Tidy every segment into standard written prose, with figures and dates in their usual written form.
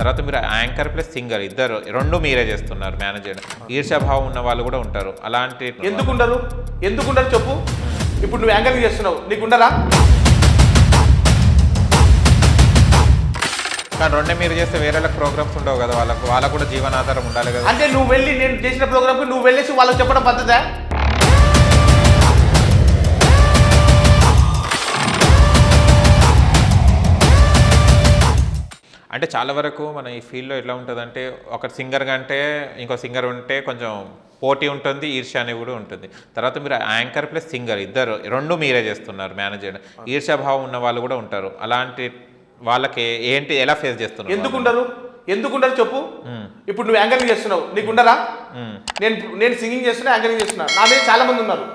తర్వాత మీరు anchor plus singer ఇద్దరు రెండు మీరే చేస్తున్నారు మేనేజ్ చేయడం. ఈర్ష్యాభావం ఉన్న వాళ్ళు కూడా ఉంటారు. అలాంటి ఎందుకుండరు చెప్పు. ఇప్పుడు నువ్వు యాంకరింగ్ చేస్తున్నావు, నీకుండరా? కానీ రెండే మీరు చేస్తే వేరే ప్రోగ్రామ్స్ ఉండవు కదా, వాళ్ళకు కూడా జీవనాధారం ఉండాలి కదా. అంటే నువ్వు వెళ్ళి నేను చేసిన ప్రోగ్రామ్కి నువ్వు వెళ్ళేసి వాళ్ళకి చెప్పడం పద్ధతే? అంటే చాలా వరకు మన ఈ ఫీల్డ్లో ఎట్లా ఉంటుందంటే ఒక సింగర్ కంటే ఇంకో సింగర్ ఉంటే కొంచెం పోటీ ఉంటుంది, ఈర్ష్య అనేది కూడా ఉంటుంది. తర్వాత మీరు యాంకర్ ప్లస్ సింగర్ ఇద్దరు రెండు మీరే చేస్తున్నారు మేనేజ్ చేయడం. ఈర్ష్యాభావం ఉన్న వాళ్ళు కూడా ఉంటారు. అలాంటి వాళ్ళకి ఏంటి, ఎలా ఫేస్ చేస్తున్నారు? ఎందుకుండరు చెప్పు. ఇప్పుడు నువ్వు యాంకరింగ్ చేస్తున్నావు, నీకుండరా? నేను సింగింగ్ చేస్తున్నా, యాంకరింగ్ చేస్తున్నా, నా మీద చాలా మంది ఉన్నారు.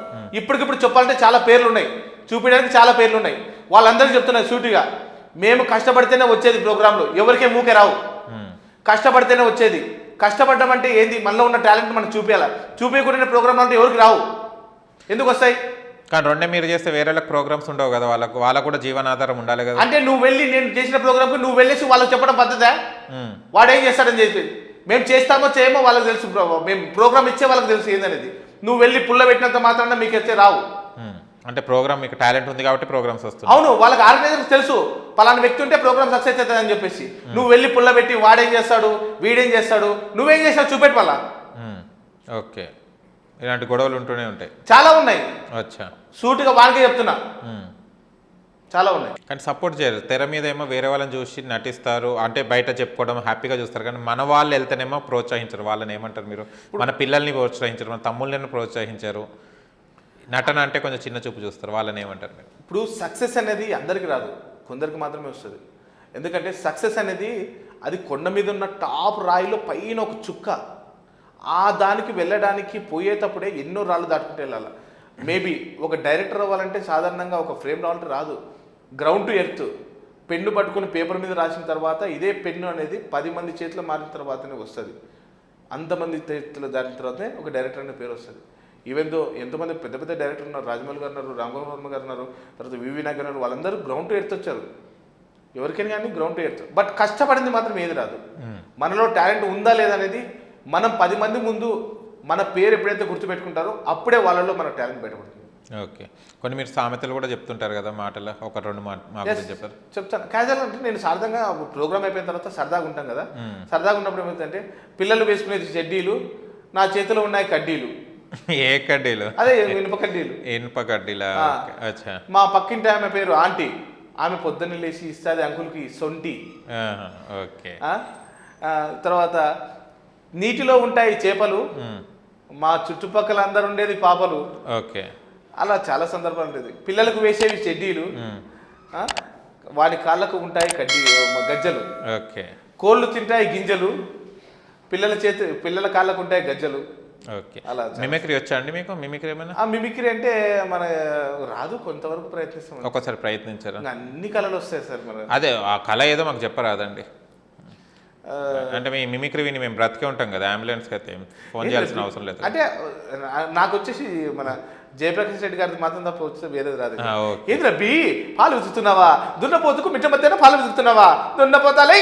ఇప్పటికిప్పుడు చెప్పాలంటే చాలా పేర్లు ఉన్నాయి, చూపించడానికి చాలా పేర్లు ఉన్నాయి. వాళ్ళందరికీ చెప్తున్నారు సూటిగా, మేము కష్టపడితేనే వచ్చేది ప్రోగ్రాంలు, ఎవరికే మూకే రావు. కష్టపడితేనే వచ్చేది. కష్టపడడం అంటే ఏంది? మనలో ఉన్న టాలెంట్ మనం చూపించాలి. చూపించకుండా ప్రోగ్రాంలు అంటే ఎవరికి రావు, ఎందుకు వస్తాయి? కానీ రెండే మీరు చేస్తే వేరే ప్రోగ్రామ్స్ ఉండవు కదా, వాళ్ళకు కూడా జీవనాధారం ఉండాలి కదా. అంటే నువ్వు వెళ్ళి నేను చేసిన ప్రోగ్రామ్కి నువ్వు వెళ్ళేసి వాళ్ళకి చెప్పడం పద్ధతే? వాడేం చేస్తాడని చెప్పి మేము చేస్తామో చేయమో వాళ్ళకి తెలుసు. మేము ప్రోగ్రామ్ ఇచ్చే వాళ్ళకి తెలుసు ఏందనేది. నువ్వు వెళ్ళి పుల్ల పెట్టినంత మాత్రాన మీకు అయితే రావు. అంటే ప్రోగ్రామ్ మీకు టాలెంట్ ఉంది కాబట్టి ప్రోగ్రామ్స్ వస్తుంది. అవును, వాళ్ళకి ఆర్గనైజర్స్ తెలుసు పలానా వ్యక్తి ఉంటే ప్రోగ్రామ్ సక్సెస్ అవుతుంది అని చెప్పేసి. నువ్వు వెళ్ళి పుల్ల పెట్టి వాడేం చేస్తాడు, వీడేం చేస్తాడు, నువ్వేం చేస్తావు చూపెట్టు వాళ్ళ. ఓకే, ఇలాంటి గొడవలు ఉంటూనే ఉంటాయి, చాలా ఉన్నాయి. అచ్చా, సూటిగా వాళ్ళకే చెప్తున్నా, చాలా ఉన్నాయి. కానీ సపోర్ట్ చేయరు. తెర మీద ఏమో వేరే వాళ్ళని చూసి నటిస్తారు, అంటే బయట చెప్పుకోవడం హ్యాపీగా చూస్తారు. కానీ మన వాళ్ళు వెళ్తేనేమో ప్రోత్సహించరు. వాళ్ళని ఏమంటారు మీరు? మన పిల్లల్ని ప్రోత్సహించరు, మన తమ్ముళ్ళని ప్రోత్సహించారు. నటన అంటే కొంచెం చిన్న చూపు చూస్తారు, వాళ్ళని ఏమంటారు మీరు? ఇప్పుడు సక్సెస్ అనేది అందరికీ రాదు, కొందరికి మాత్రమే వస్తుంది. ఎందుకంటే సక్సెస్ అనేది అది కొండ మీద ఉన్న టాప్ రాయిలో పైన ఒక చుక్క. ఆ దానికి వెళ్ళడానికి పోయేటప్పుడే ఎన్నో రాళ్ళు దాటుకుంటూ వెళ్ళాలి. మేబీ ఒక డైరెక్టర్ అవ్వాలంటే సాధారణంగా ఒక ఫ్రేమ్ రావాలంటే రాదు. గ్రౌండ్ టు ఎర్త్ పెన్ను పట్టుకుని పేపర్ మీద రాసిన తర్వాత ఇదే పెన్ను అనేది 10 మంది చేతిలో మారిన తర్వాతనే వస్తుంది. అంతమంది చేతిలో దాటిన తర్వాతనే ఒక డైరెక్టర్ అనే పేరు వస్తుంది. ఈవెన్ దో ఎంతోమంది పెద్ద పెద్ద డైరెక్టర్ ఉన్నారు, రాజమౌళి గారు ఉన్నారు, రామ్ గోపాల్ వర్మ గారు ఉన్నారు, తర్వాత వివి నాయక్ ఉన్నారు. వాళ్ళందరూ గ్రౌండ్ టు ఎర్త్ వచ్చారు, ఎవరికైనా కానీ గ్రౌండ్ టు ఎర్త్. బట్ కష్టపడింది మాత్రం ఏది రాదు. మనలో టాలెంట్ ఉందా లేదా అనేది మనం 10 మంది ముందు మన పేరు ఎప్పుడైతే గుర్తుపెట్టుకుంటారో అప్పుడే వాళ్ళలో మన టాలెంట్ బయటపడుతుంది. ఓకే, కొన్ని మీరు సామెతలు కూడా చెప్తుంటారు కదా, మాటలు ఒక రెండు చెప్పారు. చెప్తాను. క్యాజువల్ అంటే నేను సరదాగా ప్రోగ్రామ్ అయిపోయిన తర్వాత సరదాగా ఉంటాం కదా, సరదాగా ఉన్నప్పుడు ఏమవుతుందంటే పిల్లలు వేసుకునేది చెడ్డీలు, నా చేతిలో ఉన్నాయి కడ్డీలు. ఏ కడ్డీలు? అదే ఇనుప కడ్డీలు. ఇనుప కడ్డీలా? మా పక్కింటి ఆమె పేరు ఆంటీ, ఆమె పొద్దున్న లేచి ఇస్తుంది అంకుల్కి సొంటి. ఓకే. తర్వాత నీటిలో ఉంటాయి చేపలు, మా చుట్టుపక్కల అందరు ఉండేది పాపలు. ఓకే, అలా చాలా సందర్భాలు ఉండేది. పిల్లలకు వేసేవి చెడ్డీలు, వాడి కాళ్ళకు ఉంటాయి గజ్జలు. ఓకే. కోళ్ళు తింటాయి గింజలు, పిల్లల కాళ్ళకు ఉంటాయి గజ్జలు. ఓకే. అలా మిమిక్రీ వచ్చా అండి మీకు? మిమిక్రీ ఏమైనా? మిమిక్రీ అంటే మన రాదు, కొంతవరకు ప్రయత్నిస్తాం. ఒకసారి ప్రయత్నించారు? అన్ని కళలు వస్తాయి సార్. మన అదే ఆ కళ ఏదో మాకు చెప్పరాదండి. అంటే మీ మిమిక్రీ విని మేము బ్రతికే ఉంటాం కదా, అంబులెన్స్కి అయితే ఫోన్ చేయాల్సిన అవసరం లేదు. అంటే నాకు వచ్చేసి మన జయప్రకాష్ రెడ్డి గారికి మాత్రం తప్ప వచ్చే వేరేది రాదు. ఏంద్రా బి పాలు వెతుకుతున్నావా, దున్నపోతుకు మిట్ట మధ్యన పాలు వెతుకుతున్నావా, దున్నపోతాలే,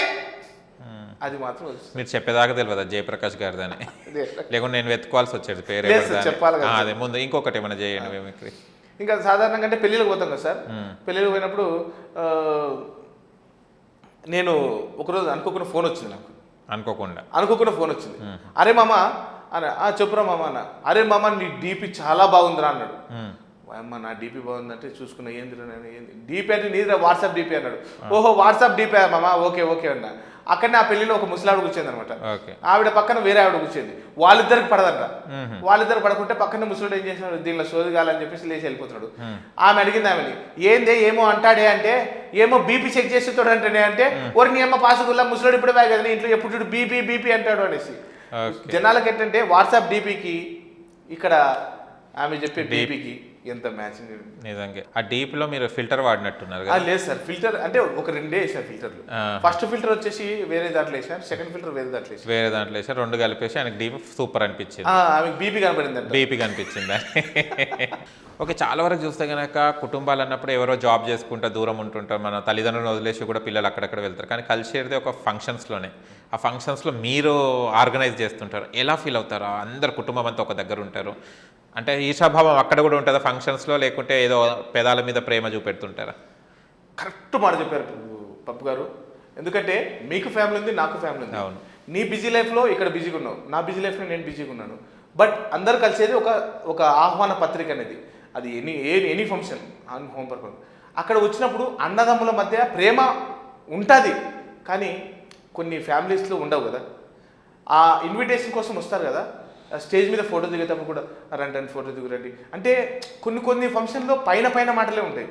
అది మాత్రం మీరు చెప్పేదాకా తెలియదా జయప్రకాష్ గారిదని? లేకుంటే నేను వెతుకోవాల్సి వచ్చేది పేరు చెప్పాలి. అదే ముందు ఇంకొకటి ఏమైనా చేయండి మిమిక్రీ. ఇంకా సాధారణంగా అంటే పెళ్ళిళ్ళకి పోతాం కదా సార్, పెళ్ళిళ్ళకి పోయినప్పుడు నేను ఒకరోజు అనుకోకుండా ఫోన్ వచ్చింది నాకు. అనుకోకుండా ఫోన్ వచ్చింది. అరే మామ అని, చెప్పురా మామ అన్న. అరే మామ నీ డీపీ చాలా బాగుందిరా అన్నాడు. అమ్మ నా డీపీ బాగుందంటే చూసుకున్నా, ఏంది డీపీ అంటే నీదిరా వాట్సాప్ డీపీ అన్నాడు. ఓహో వాట్సాప్ డీపీ మామ, ఓకే ఓకే అన్న. అక్కడనే ఆ పెళ్లిలో ఒక ముసలావిడ కూర్చోంది అనమాట. ఆవిడ పక్కన వేరే ఆవిడ కూర్చోంది. వాళ్ళిద్దరికి పడదంట. వాళ్ళిద్దరు పడకుంటే పక్కన ముసలుడు ఏం చేసినాడు, దీనిలో సోది కాలని చెప్పేసి లేచి వెళ్ళిపోతున్నాడు. ఆమె అడిగింది ఆమెని, ఏందే ఏమో అంటాడే అంటే, ఏమో బీపీ చెక్ చేసేతాడు అంటేనే అంటే, ఒరిని ఏమో పాసుగుల్లా ముసలుడు ఇప్పుడే బాగా కదా ఇంట్లో ఎప్పుడు బీపీ బీపీ అంటాడు అనేసి. జనాలకి ఏంటంటే వాట్సాప్ డీపీకి ఇక్కడ ఆమె చెప్పే బీపీకి ఎంత మ్యాచింగ్. నిజంగా ఆ డీప్లో మీరు ఫిల్టర్ వాడినట్టున్నారు కదా. లేదు సార్, ఫిల్టర్ అంటే ఒక 2 వేసాను ఫిల్టర్లు. ఫస్ట్ ఫిల్టర్ వచ్చేసి వేరే దాంట్లో వేసాను, సెకండ్ ఫిల్టర్ వేరే దాంట్లో వేసాను. వేరే దాంట్లో వేసి 2 కలిపేసి ఆయనకి డీప్ సూపర్ అనిపించింది. ఆమెకు బీపీ కనబడింది అంటే బీపీ కనిపించింది. ఓకే, చాలా వరకు చూస్తే కనుక కుటుంబాలు అన్నప్పుడు ఎవరో జాబ్ చేసుకుంటా దూరం ఉంటుంటారు, మన తల్లిదండ్రులను వదిలేసి కూడా పిల్లలు అక్కడక్కడ వెళ్తారు. కానీ కలిసేది ఒక ఫంక్షన్స్లోనే. ఆ ఫంక్షన్స్లో మీరు ఆర్గనైజ్ చేస్తుంటారు, ఎలా ఫీల్ అవుతారు? అందరు కుటుంబం అంతా ఒక దగ్గర ఉంటారు అంటే ఈశాభావం అక్కడ కూడా ఉంటుందా ఫంక్షన్స్లో, లేకుంటే ఏదో పెదాల మీద ప్రేమ చూపెడుతుంటారా? కరెక్ట్ మాట చెప్పారు పప్పు గారు. ఎందుకంటే మీకు ఫ్యామిలీ ఉంది, నాకు ఫ్యామిలీ ఉంది. అవును. నీ బిజీ లైఫ్లో ఇక్కడ బిజీగా ఉన్నావు, నా బిజీ లైఫ్లో నేను బిజీగా ఉన్నాను. బట్ అందరు కలిసేది ఒక ఆహ్వాన పత్రిక అనేది. అది ఎనీ ఫంక్షన్ హోమ్ పర్పస్. అక్కడ వచ్చినప్పుడు అన్నదమ్ముల మధ్య ప్రేమ ఉంటుంది, కానీ కొన్ని ఫ్యామిలీస్లో ఉండవు కదా. ఆ ఇన్విటేషన్ కోసం వస్తారు కదా, స్టేజ్ మీద ఫోటో దిగేటప్పుడు కూడా రండి ఫోటో దిగురండి అంటే కొన్ని ఫంక్షన్లో పైన మాటలే ఉంటాయి.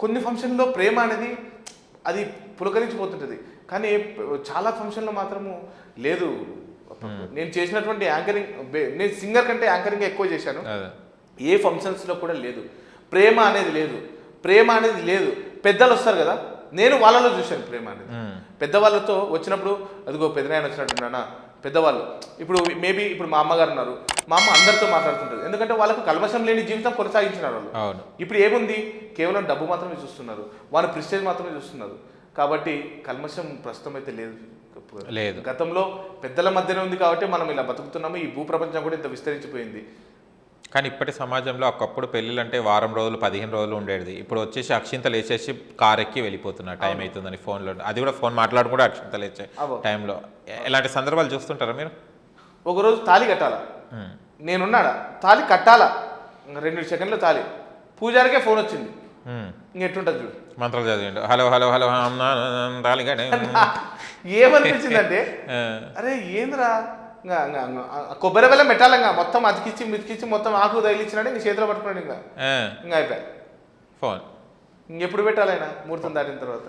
కొన్ని ఫంక్షన్లో ప్రేమ అనేది అది పులకరించిపోతుంటుంది. కానీ చాలా ఫంక్షన్లో మాత్రము లేదు. నేను చేసినటువంటి యాంకరింగ్, నేను సింగర్ కంటే యాంకరింగ్ ఎక్కువ చేశాను. ఏ ఫంక్షన్స్లో కూడా లేదు, ప్రేమ అనేది లేదు. ప్రేమ అనేది లేదు. పెద్దలు వస్తారు కదా, నేను వాళ్ళలో చూశాను ప్రేమ అనేది. పెద్దవాళ్ళతో వచ్చినప్పుడు అదిగో పెద్దనాయన వచ్చినట్టున్నానా, పెద్దవాళ్ళు ఇప్పుడు మేబీ ఇప్పుడు మా అమ్మగారు ఉన్నారు, మా అమ్మ అందరితో మాట్లాడుతుంటారు. ఎందుకంటే వాళ్ళకు కల్మషం లేని జీవితం కొనసాగించినారు వాళ్ళు. ఇప్పుడు ఏముంది, కేవలం డబ్బు మాత్రమే చూస్తున్నారు, వాళ్ళ ప్రిస్టేజ్ మాత్రమే చూస్తున్నారు. కాబట్టి కల్మషం ప్రస్తుతం అయితే లేదు. గతంలో పెద్దల మధ్యనే ఉంది కాబట్టి మనం ఇలా బతుకుతున్నాము. ఈ భూప్రపంచం కూడా ఇంత విస్తరించిపోయింది. కానీ ఇప్పటి సమాజంలో ఒకప్పుడు పెళ్ళిళ్ళు అంటే వారం రోజులు 15 రోజులు ఉండేది. ఇప్పుడు వచ్చేసి అక్షింతలు వేసేసి కార్ ఎక్కి వెళ్ళిపోతున్నారు, టైం అవుతుందని ఫోన్లో. అది కూడా ఫోన్ మాట్లాడు కూడా అక్షింతలు వేసే టైంలో. ఎలాంటి సందర్భాలు చూస్తుంటారా మీరు? ఒకరోజు తాళి కట్టాలా, నేనున్నాడా, తాళి కట్టాలా, 2 సెకండ్లో తాళి, పూజారికే ఫోన్ వచ్చింది. ఇంకెట్టుంటుంది చూడు, మంత్రాలు చదివిండు, హలో హలో హలో తాళి కట్టే. ఏమనిపించిందంటే అరే ఏంద్రా, కొబ్బరి బెల్లం పెట్టాలంగా మొత్తం అతికిచ్చి మితికిచ్చి మొత్తం ఆకు తగిలిచ్చినాడు, ఇంక చేతిలో పట్టుకున్నాడు, ఇంకా అయిపోయాయి ఫోన్. ఇంకెప్పుడు పెట్టాలైనా ముహూర్తం దాటిన తర్వాత.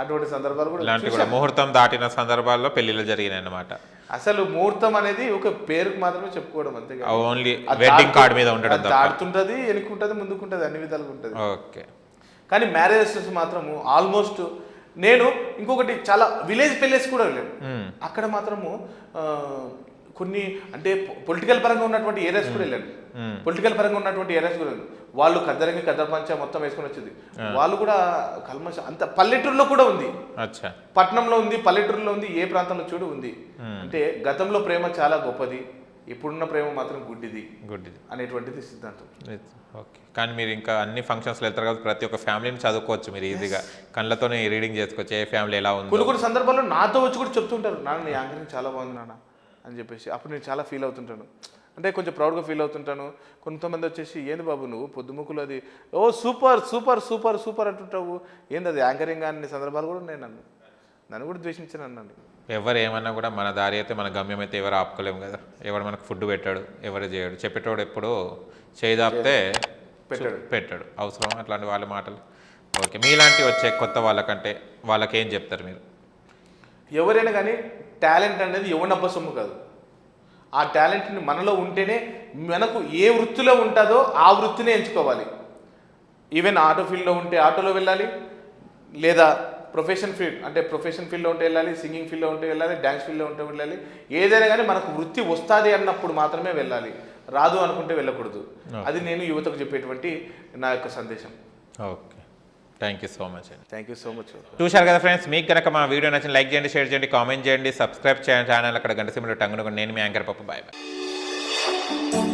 అటువంటి సందర్భాలు కూడా, ఇలాంటి కూడా ముహూర్తం దాటిన సందర్భాల్లో పెళ్లిళ్ళు జరిగినాయి అన్నమాట. అసలు ముహూర్తం అనేది ఒక పేరుకు మాత్రమే చెప్పుకోవడం అంతే, ఓన్లీ వెడ్డింగ్ కార్డ్ మీద ఉండడం. దాటుతుంటది, వెనుకుంటది, ముందుకుంటది, అన్ని విధాలుగా ఉంటుంది. ఓకే. కానీ మ్యారేజెస్ మాత్రము ఆల్మోస్ట్ నేను ఇంకొకటి చాలా విలేజ్ పెళ్ళేస్ కూడా వెళ్ళాను. అక్కడ మాత్రము కొన్ని అంటే పొలిటికల్ పరంగా ఉన్నటువంటి ఏరియాస్ కూడా వెళ్ళాను. పొలిటికల్ పరంగా ఉన్నటువంటి ఏరియాస్ కూడా వెళ్ళాను. వాళ్ళు కద్దరంగి కద్దరపంచ మొత్తం వేసుకొని వచ్చింది. వాళ్ళు కూడా కల్మష అంత పల్లెటూరులో కూడా ఉంది, పట్టణంలో ఉంది, పల్లెటూరులో ఉంది, ఏ ప్రాంతంలో చూడు ఉంది. అంటే గతంలో ప్రేమ చాలా గొప్పది, ఇప్పుడున్న ప్రేమ మాత్రం గుడ్డిది అనేటువంటిది సిద్ధాంతం. ఓకే. కానీ మీరు ఇంకా అన్ని ఫంక్షన్స్లో వెళ్తారు కాబట్టి ప్రతి ఒక్క ఫ్యామిలీని చదువుకోవచ్చు మీరు ఈజీగా, కళ్ళతోనే రీడింగ్ చేసుకోవచ్చు ఏ ఫ్యామిలీ ఎలా ఉంది. కొన్ని సందర్భాల్లో నాతో వచ్చి కూడా చెప్తుంటారు, నాన్న నీ యాంకరింగ్ చాలా బాగుంది నాన్న అని చెప్పేసి. అప్పుడు నేను చాలా ఫీల్ అవుతుంటాను, అంటే కొంచెం ప్రౌడ్గా ఫీల్ అవుతుంటాను. కొంతమంది వచ్చేసి ఏంది బాబు నువ్వు పొద్దుముక్కులు అది ఓ సూపర్ సూపర్ సూపర్ సూపర్ అంటుంటావు, ఏంది అది యాంకరింగ్ అనే సందర్భాలు కూడా నేను నన్ను కూడా ద్వేషించాను అన్నాను. ఎవరు ఏమన్నా కూడా మన దారి అయితే మన గమ్యం అయితే ఎవరు ఆపుకోలేము కదా. ఎవరు మనకు ఫుడ్ పెట్టాడు, ఎవరు చేయడు, చెప్పేటోడు ఎప్పుడు చేయదాపితే పెట్టాడు అవసరం అట్లాంటి వాళ్ళ మాటలు. ఓకే, మీలాంటి వచ్చే కొత్త వాళ్ళకంటే వాళ్ళకి ఏం చెప్తారు మీరు? ఎవరైనా కానీ టాలెంట్ అనేది ఎవరినబ్బ సొమ్ము కాదు. ఆ టాలెంట్ని మనలో ఉంటేనే మనకు ఏ వృత్తిలో ఉంటుందో ఆ వృత్తినే ఎంచుకోవాలి. ఈవెన్ ఆటో ఫీల్డ్లో ఉంటే ఆటోలో వెళ్ళాలి, లేదా ప్రొఫెషన్ ఫీల్డ్లో ఉంటే వెళ్ళాలి, సింగింగ్ ఫీల్డ్లో ఉంటే వెళ్ళాలి, డ్యాన్స్ ఫీల్డ్లో ఉంటే వెళ్ళాలి. ఏదైనా కానీ మనకు వృత్తి వస్తుంది అన్నప్పుడు మాత్రమే వెళ్ళాలి, రాదు అనుకుంటే వెళ్ళకూడదు. అది నేను యువతకు చెప్పేటువంటి నా యొక్క సందేశం. Okay, thank you so much అండి. Thank you so much. చూశారు కదా ఫ్రెండ్స్, మీకు కనుక మా వీడియో నచ్చిన లైక్ చేయండి, షేర్ చేయండి, కామెంట్ చేయండి, సబ్స్క్రైబ్ చేయండి ఛానల్. అక్కడ గంట సింబల్ టంగును. నేను మీ యాంకర్ పప్పు. Bye bye.